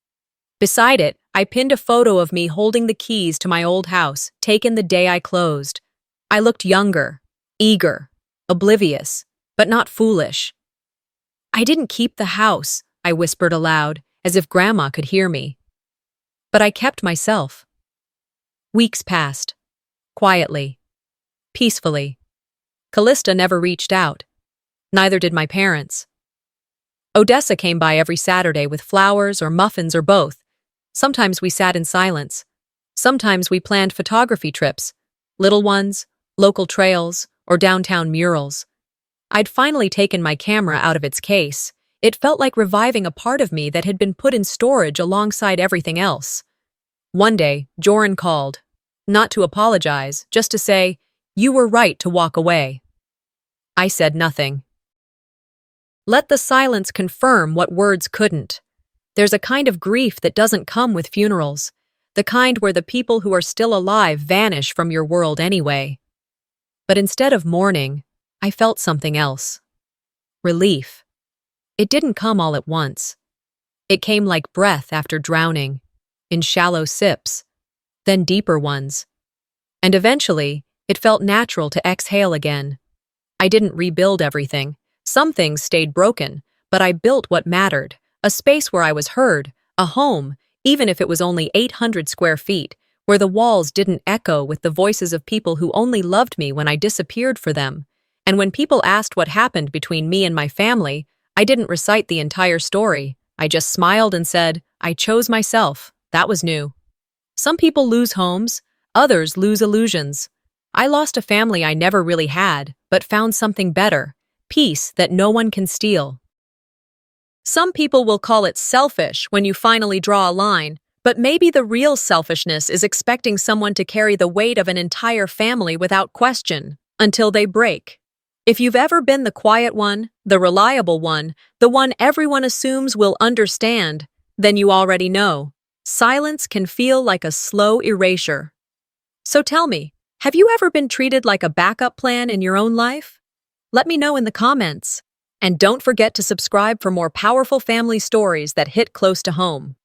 Beside it, I pinned a photo of me holding the keys to my old house, taken the day I closed. I looked younger, eager, oblivious, but not foolish. "I didn't keep the house," I whispered aloud, as if Grandma could hear me. "But I kept myself." Weeks passed. Quietly. Peacefully. Callista never reached out. Neither did my parents. Odessa came by every Saturday with flowers or muffins or both. Sometimes we sat in silence. Sometimes we planned photography trips, little ones, local trails, or downtown murals. I'd finally taken my camera out of its case. It felt like reviving a part of me that had been put in storage alongside everything else. One day, Joran called. Not to apologize, just to say, "You were right to walk away." I said nothing. Let the silence confirm what words couldn't. There's a kind of grief that doesn't come with funerals, the kind where the people who are still alive vanish from your world anyway. But instead of mourning, I felt something else. Relief. It didn't come all at once. It came like breath after drowning, in shallow sips, then deeper ones. And eventually, it felt natural to exhale again. I didn't rebuild everything. Some things stayed broken, but I built what mattered, a space where I was heard, a home, even if it was only 800 square feet, where the walls didn't echo with the voices of people who only loved me when I disappeared for them. And when people asked what happened between me and my family, I didn't recite the entire story. I just smiled and said, I chose myself. That was new. Some people lose homes, others lose illusions. I lost a family I never really had, but found something better, peace that no one can steal. Some people will call it selfish when you finally draw a line, but maybe the real selfishness is expecting someone to carry the weight of an entire family without question, until they break. If you've ever been the quiet one, the reliable one, the one everyone assumes will understand, then you already know. Silence can feel like a slow erasure. So tell me, have you ever been treated like a backup plan in your own life? Let me know in the comments. And don't forget to subscribe for more powerful family stories that hit close to home.